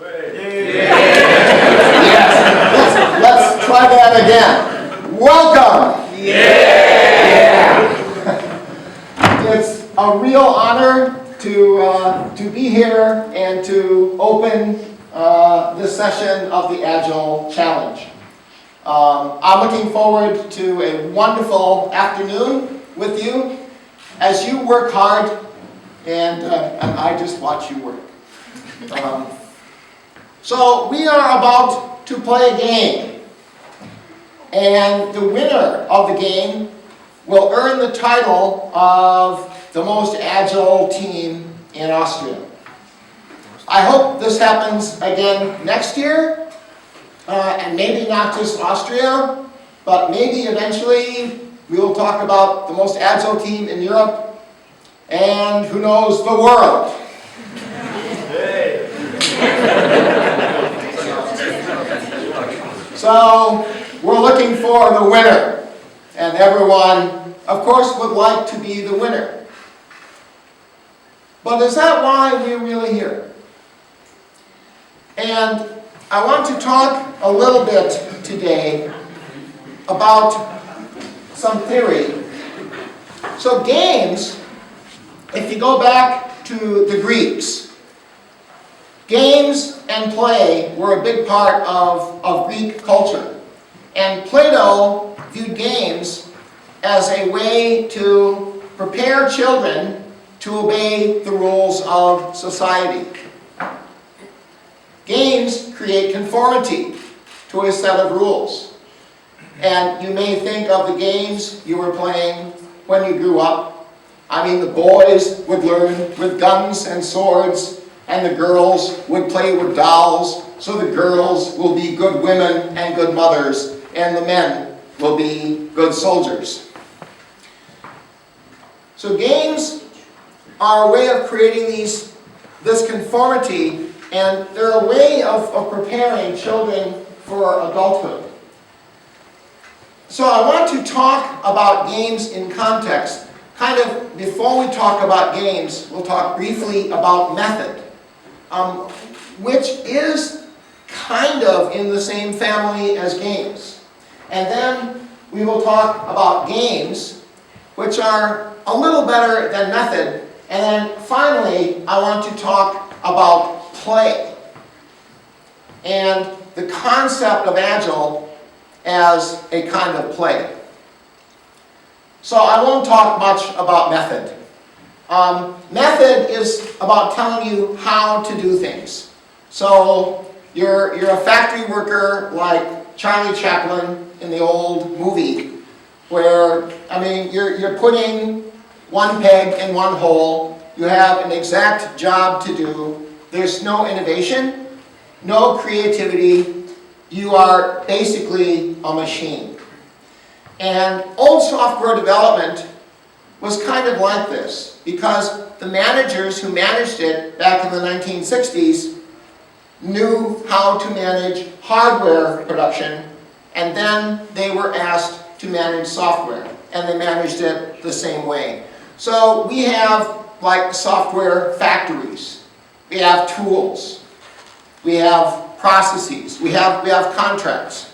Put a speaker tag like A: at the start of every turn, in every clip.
A: Yes. Let's try that again. Welcome.
B: Yeah.
A: It's a real honor to be here and to open this session of the Agile Challenge. I'm looking forward to a wonderful afternoon with you as you work hard and I just watch you work. So we are about to play a game, and the winner of the game will earn the title of the most agile team in Austria. I hope this happens again next year, and maybe not just Austria, but maybe eventually we will talk about the most agile team in Europe, and who knows, the world. So we're looking for the winner, and everyone, of course, would like to be the winner. But is that why we're really here? And I want to talk a little bit today about some theory. So games, if you go back to the Greeks, games and play were a big part of Greek culture. And Plato viewed games as a way to prepare children to obey the rules of society. Games create conformity to a set of rules. And you may think of the games you were playing when you grew up. I mean, the boys would learn with guns and swords, and the girls would play with dolls, so the girls will be good women and good mothers, and the men will be good soldiers. So games are a way of creating this conformity, and they're a way of preparing children for adulthood. So I want to talk about games in context. Kind of before we talk about games, we'll talk briefly about method, which is kind of in the same family as games. And then we will talk about games, which are a little better than method. And then finally, I want to talk about play and the concept of Agile as a kind of play. So I won't talk much about method. Method is about telling you how to do things. So you're a factory worker like Charlie Chaplin in the old movie, where, I mean, you're putting one peg in one hole. You have an exact job to do. There's no innovation, no creativity. You are basically a machine. And old software development was kind of like this, because the managers who managed it back in the 1960s knew how to manage hardware production, and then they were asked to manage software, and they managed it the same way. So we have like software factories, we have tools, we have processes, we have contracts.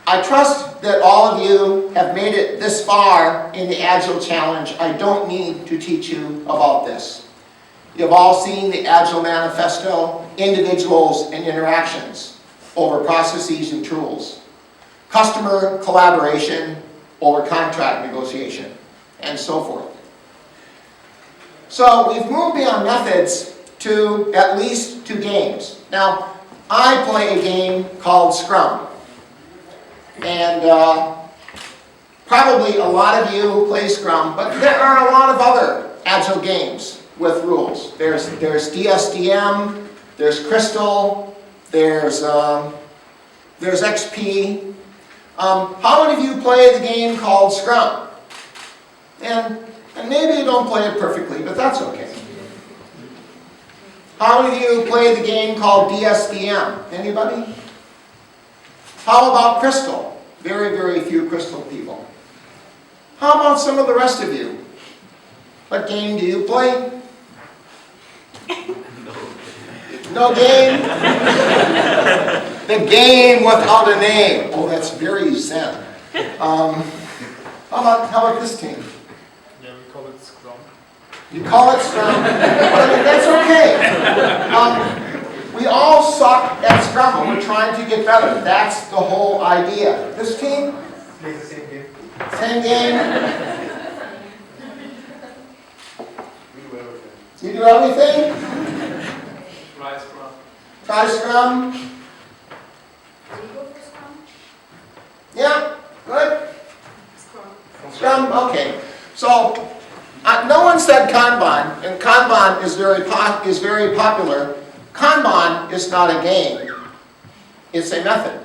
A: I trust that all of you have made it this far in the Agile Challenge. I don't need to teach you about this. You've all seen the Agile Manifesto, individuals and interactions over processes and tools, customer collaboration over contract negotiation, and so forth. So we've moved beyond methods to at least two games. Now, I play a game called Scrum. And probably a lot of you play Scrum, but there are a lot of other Agile games with rules. There's DSDM, there's Crystal, there's XP. How many of you play the game called Scrum? And maybe you don't play it perfectly, but that's okay. How many of you play the game called DSDM? Anybody? How about Crystal? Very, very few Crystal people. How about some of the rest of you? What game do you play? No game? The game without a name. Oh, that's very zen. How about this team?
C: Yeah, we call it Scrum.
A: You call it Scrum. I mean, that's okay. We all suck at Scrum and we're trying to get better. That's the whole idea. This team?
C: Plays the same game.
A: Same game.
C: We do everything.
A: You do everything?
C: Try Scrum.
A: Try Scrum.
D: Do you go for Scrum?
A: Yeah, good.
D: Scrum.
A: Scrum, okay. So, no one said Kanban, and Kanban is very popular. Kanban is not a game. It's a method.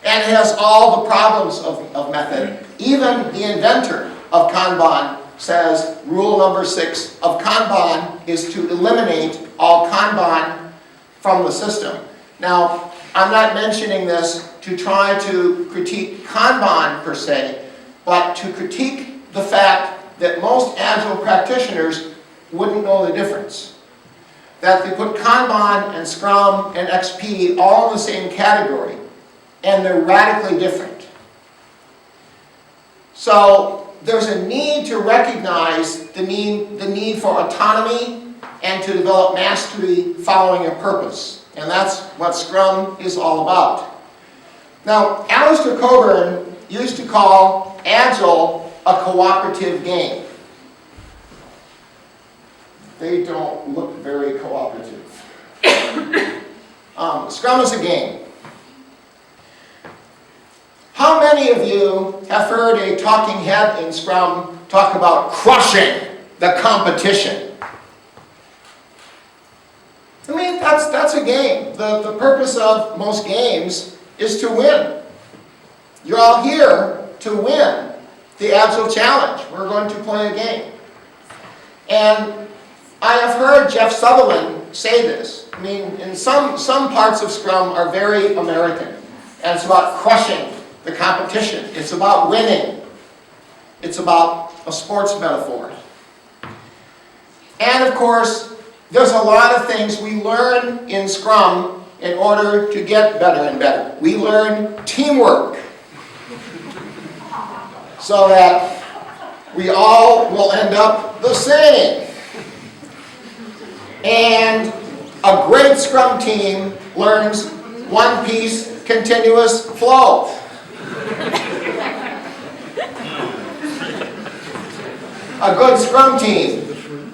A: And it has all the problems of method. Even the inventor of Kanban says rule number 6 of Kanban is to eliminate all Kanban from the system. Now, I'm not mentioning this to try to critique Kanban per se, but to critique the fact that most Agile practitioners wouldn't know the difference. That they put Kanban and Scrum and XP all in the same category, and they're radically different. So there's a need to recognize the need for autonomy and to develop mastery following a purpose. And that's what Scrum is all about. Now, Alistair Coburn used to call Agile a cooperative game. They don't look very cooperative. Scrum is a game. How many of you have heard a talking head in Scrum talk about crushing the competition? I mean, that's a game. The purpose of most games is to win. You're all here to win the Agile Challenge. We're going to play a game. And I have heard Jeff Sutherland say this. I mean, in some parts of Scrum are very American. And it's about crushing the competition. It's about winning. It's about a sports metaphor. And of course, there's a lot of things we learn in Scrum in order to get better and better. We learn teamwork so that we all will end up the same. And a great Scrum team learns one piece continuous flow. A good Scrum team,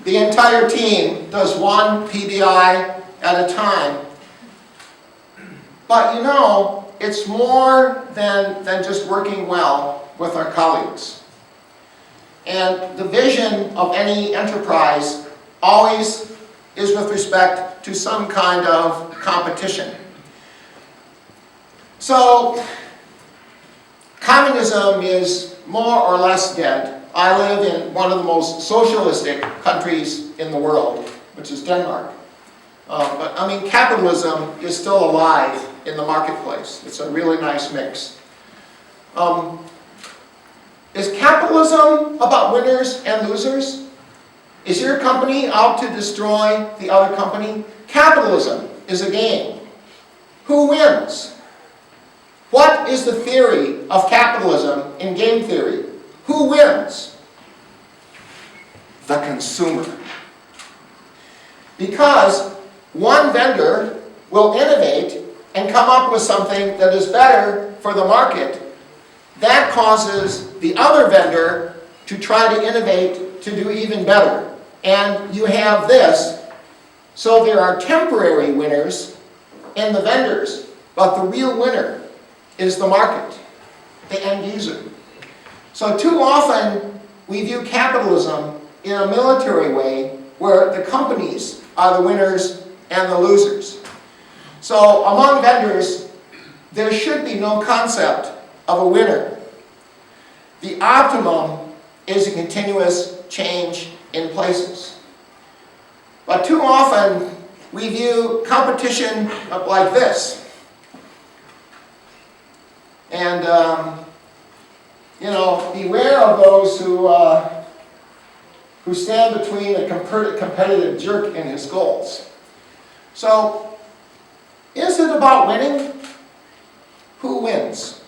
A: the entire team does one PBI at a time. But you know, it's more than just working well with our colleagues. And the vision of any enterprise always is with respect to some kind of competition. So, communism is more or less dead. I live in one of the most socialistic countries in the world, which is Denmark. But I mean, capitalism is still alive in the marketplace. It's a really nice mix. Is capitalism about winners and losers? Is your company out to destroy the other company? Capitalism is a game. Who wins? What is the theory of capitalism in game theory? Who wins? The consumer. Because one vendor will innovate and come up with something that is better for the market. That causes the other vendor to try to innovate to do even better. And you have this. So there are temporary winners in the vendors, but the real winner is the market, the end user. So too often we view capitalism in a military way where the companies are the winners and the losers. So among vendors, there should be no concept of a winner. The optimum is a continuous change in places. But too often we view competition like this. And you know, beware of those who stand between a competitive jerk and his goals. So, is it about winning? Who wins?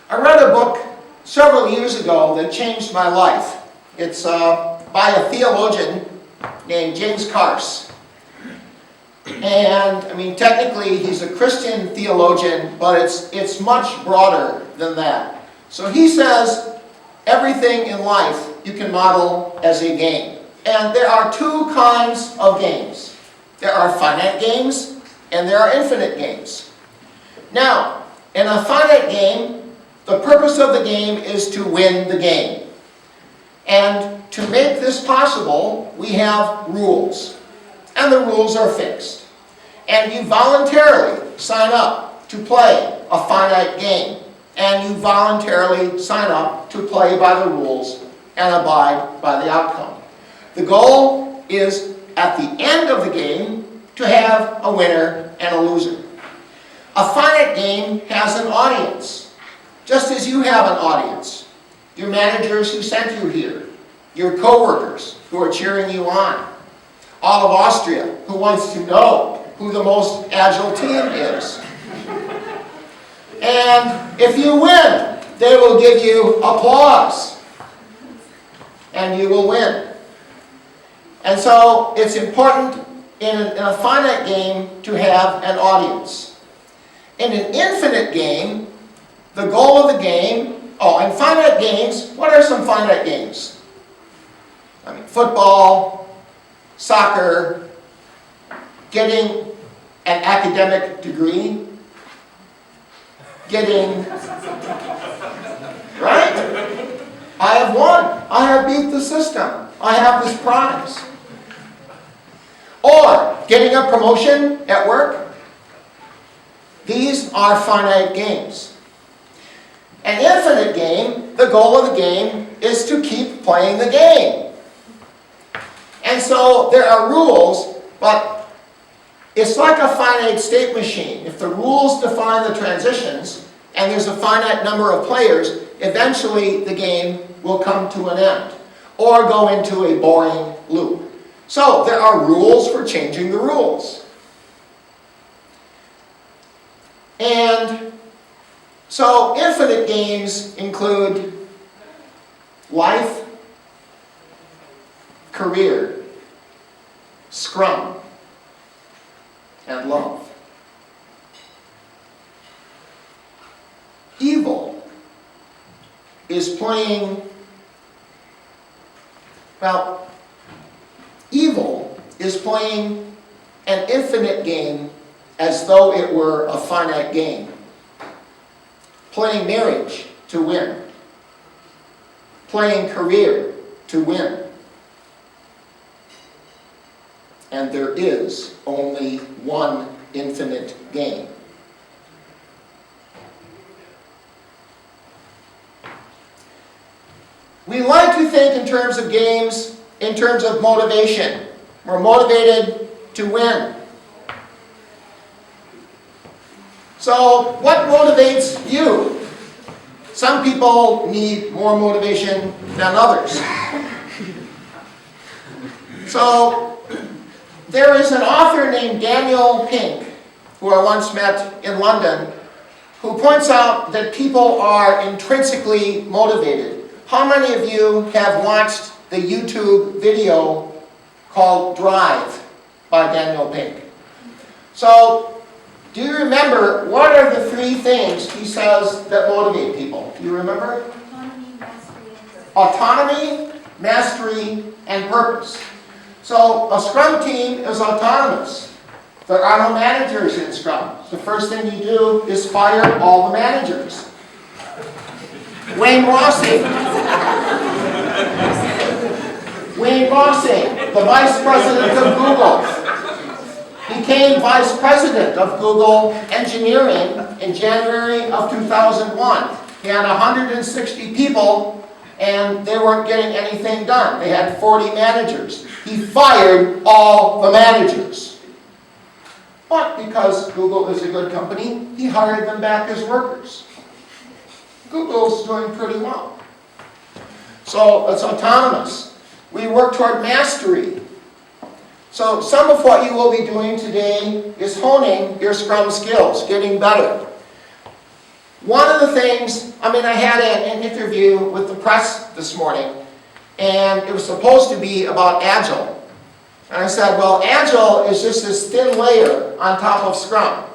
A: I read a book several years ago that changed my life. It's by a theologian named James Coplien. And, I mean, technically he's a Christian theologian, but it's much broader than that. So he says everything in life you can model as a game. And there are two kinds of games. There are finite games, and there are infinite games. Now, in a finite game, the purpose of the game is to win the game. And to make this possible, we have rules. And the rules are fixed. And you voluntarily sign up to play a finite game. And you voluntarily sign up to play by the rules and abide by the outcome. The goal is, at the end of the game, to have a winner and a loser. A finite game has an audience, just as you have an audience. Your managers who sent you here, your co-workers who are cheering you on, all of Austria who wants to know who the most agile team is. And if you win, they will give you applause. And you will win. And so it's important in a finite game to have an audience. In an infinite game, the goal of the game, in finite games, what are some finite games? I mean, football, soccer, getting an academic degree, right? I have won. I have beat the system. I have this prize. Or getting a promotion at work. These are finite games. An infinite game, the goal of the game is to keep playing the game. And so there are rules, but it's like a finite state machine. If the rules define the transitions, and there's a finite number of players, eventually the game will come to an end, or go into a boring loop. So there are rules for changing the rules. And so infinite games include life, career, Scrum, and love. Evil is playing, evil is playing an infinite game as though it were a finite game. Playing marriage to win. Playing career to win. And there is only one infinite game. We like to think in terms of games, in terms of motivation. We're motivated to win. So, what motivates you? Some people need more motivation than others. So, there is an author named Daniel Pink, who I once met in London, who points out that people are intrinsically motivated. How many of you have watched the YouTube video called Drive by Daniel Pink? So, do you remember what are the three things he says that motivate people? Do you remember? Autonomy, mastery, and purpose. So, a Scrum team is autonomous. There are no managers in Scrum. The first thing you do is fire all the managers. Wayne Rossing, the vice president of Google, became vice president of Google Engineering in January of 2001. He had 160 people, and they weren't getting anything done. They had 40 managers. He fired all the managers. But because Google is a good company, he hired them back as workers. Google's doing pretty well. So it's autonomous. We work toward mastery. So some of what you will be doing today is honing your Scrum skills, getting better. One of the things, I had an interview with the press this morning, and it was supposed to be about Agile. And I said, well, Agile is just this thin layer on top of Scrum.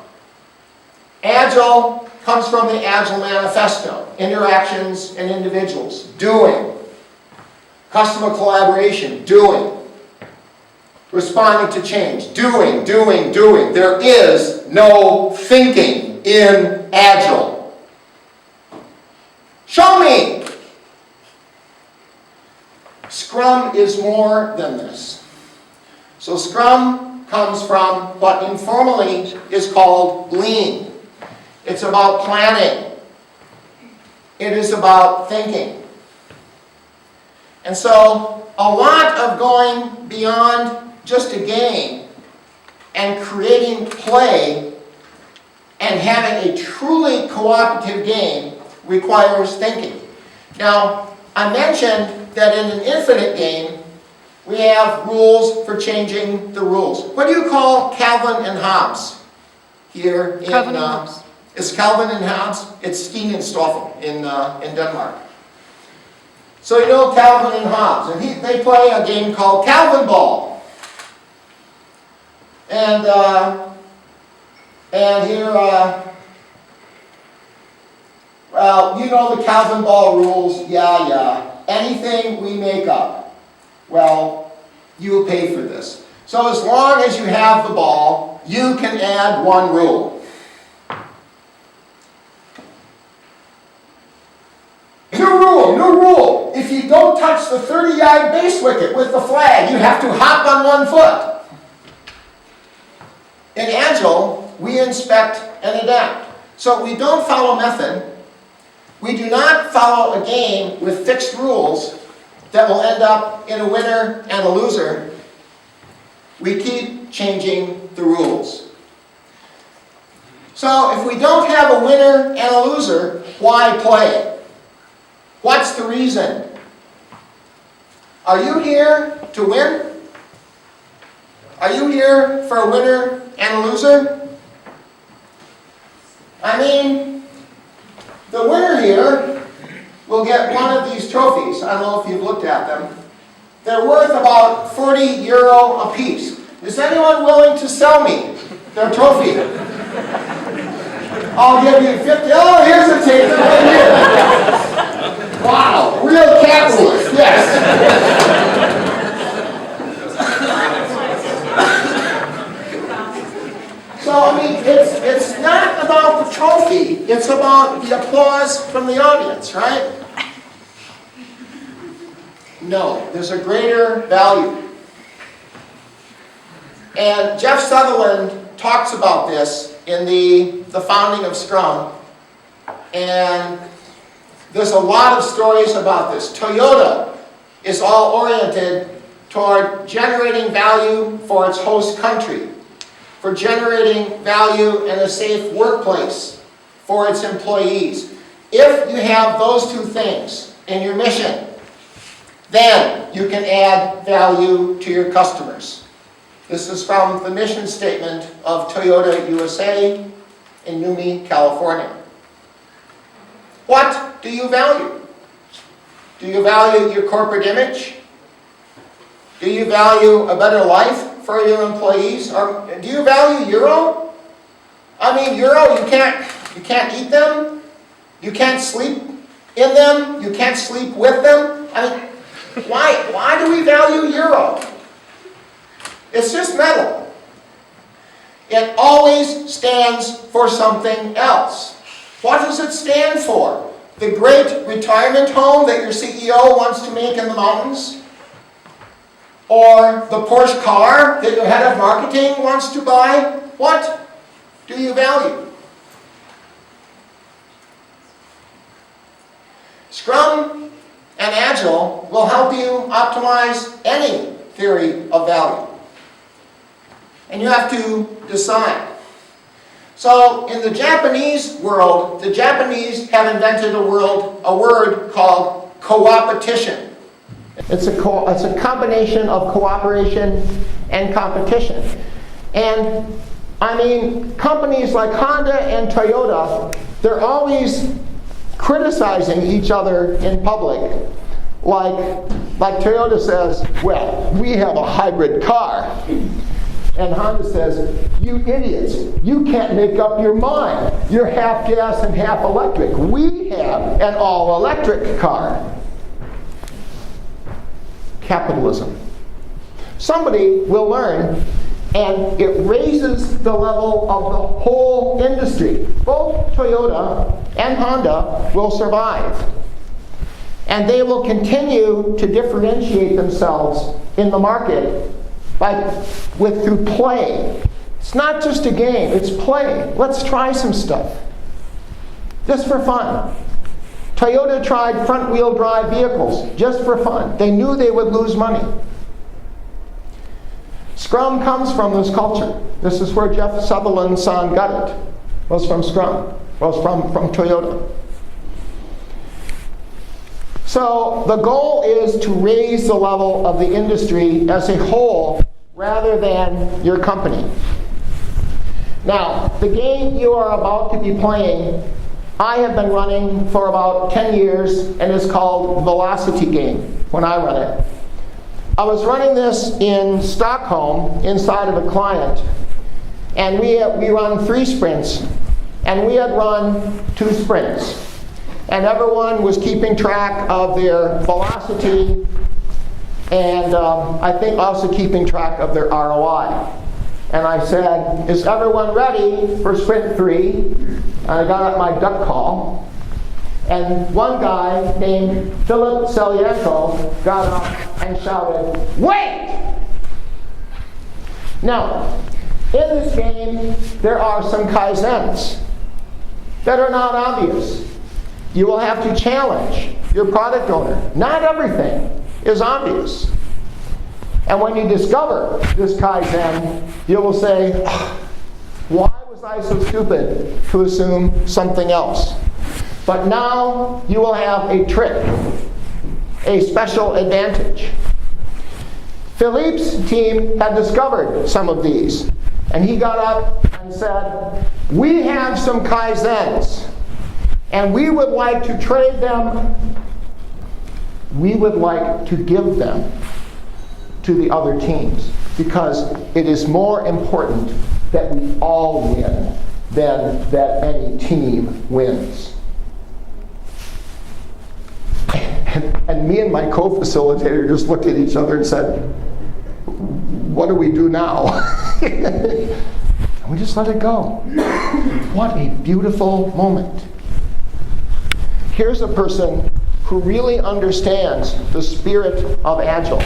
A: Agile comes from the Agile Manifesto, interactions and individuals, doing. Customer collaboration, doing. Responding to change, doing. There is no thinking in Agile. Show me! Scrum is more than this. So Scrum comes from what informally is called Lean. It's about planning. It is about thinking. And so a lot of going beyond just a game and creating play and having a truly cooperative game requires thinking. Now, I mentioned that in an infinite game, we have rules for changing the rules. What do you call Calvin and Hobbes here in
B: Calvin and Hobbes.
A: Is Calvin and Hobbes? It's Steen and Stoffel in Denmark. So you know Calvin and Hobbes, and they play a game called Calvin Ball. And here, well, you know the Calvin Ball rules, yeah. Anything we make up, well, you'll pay for this. So as long as you have the ball, you can add one rule. New rule. If you don't touch the 30-yard base wicket with the flag, you have to hop on one foot. In Agile, we inspect and adapt. So we don't follow method. We do not follow a game with fixed rules that will end up in a winner and a loser. We keep changing the rules. So if we don't have a winner and a loser, why play? What's the reason? Are you here to win? Are you here for a winner and a loser? The winner here will get one of these trophies. I don't know if you've looked at them. They're worth about €40 a piece. Is anyone willing to sell me their trophy? I'll give you 50. Oh, here's a tape right here. Wow, real capitalist, yes. So, it's not about the trophy, it's about the applause from the audience, right? No, there's a greater value. And Jeff Sutherland talks about this in the founding of Scrum. And there's a lot of stories about this. Toyota is all oriented toward generating value for its host country, for generating value in a safe workplace for its employees. If you have those two things in your mission, then you can add value to your customers. This is from the mission statement of Toyota USA in Numi, California. What do you value? Do you value your corporate image? Do you value a better life for your employees? Or do you value euro? Euro, you can't eat them. You can't sleep in them. You can't sleep with them. Why do we value euro? It's just metal. It always stands for something else. What does it stand for? The great retirement home that your CEO wants to make in the mountains? Or the Porsche car that your head of marketing wants to buy? What do you value? Scrum and Agile will help you optimize any theory of value. And you have to decide. So in the Japanese world, the Japanese have invented a word called coopetition. It's a combination of cooperation and competition. And I mean, companies like Honda and Toyota, they're always criticizing each other in public. Like Toyota says, well, we have a hybrid car. And Honda says, you idiots, you can't make up your mind. You're half gas and half electric. We have an all-electric car. Capitalism. Somebody will learn, and it raises the level of the whole industry. Both Toyota and Honda will survive. And they will continue to differentiate themselves in the market through play. It's not just a game, it's play. Let's try some stuff. Just for fun. Toyota tried front-wheel drive vehicles just for fun. They knew they would lose money. Scrum comes from this culture. This is where Jeff Sutherland's son got it. Was from Scrum. Was from Toyota. So the goal is to raise the level of the industry as a whole rather than your company. Now, the game you are about to be playing, I have been running for about 10 years, and it's called Velocity Game when I run it. I was running this in Stockholm inside of a client, and we run 3 sprints, and we had run 2 sprints. And everyone was keeping track of their velocity and I think also keeping track of their ROI. And I said, is everyone ready for sprint 3? And I got up my duck call. And one guy named Philip Selianko got up and shouted, wait! Now, in this game, there are some kaizens that are not obvious. You will have to challenge your product owner. Not everything is obvious. And when you discover this Kaizen, you will say, why was I so stupid to assume something else? But now you will have a trick, a special advantage. Philippe's team had discovered some of these. And he got up and said, we have some Kaizens. And we would like to trade them, we would like to give them to the other teams because it is more important that we all win than that any team wins. And me and my co-facilitator just looked at each other and said, what do we do now? And we just let it go. What a beautiful moment. Here's a person who really understands the spirit of Agile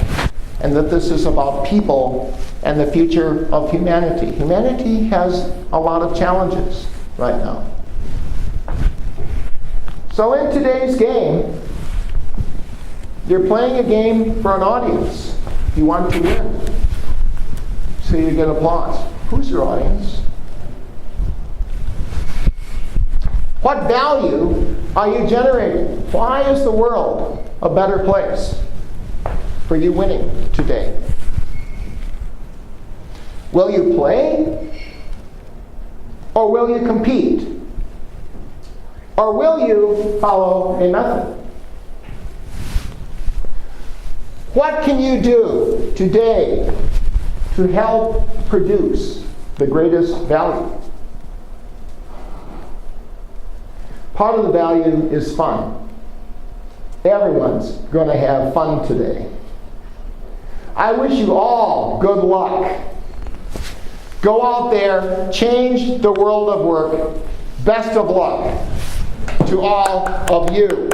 A: and that this is about people and the future of humanity. Humanity has a lot of challenges right now. So in today's game, you're playing a game for an audience. You want to win. So you get applause. Who's your audience? What value are you generating? Why is the world a better place for you winning today? Will you play? Or will you compete? Or will you follow a method? What can you do today to help produce the greatest value? Part of the value is fun. Everyone's going to have fun today. I wish you all good luck. Go out there, change the world of work. Best of luck to all of you.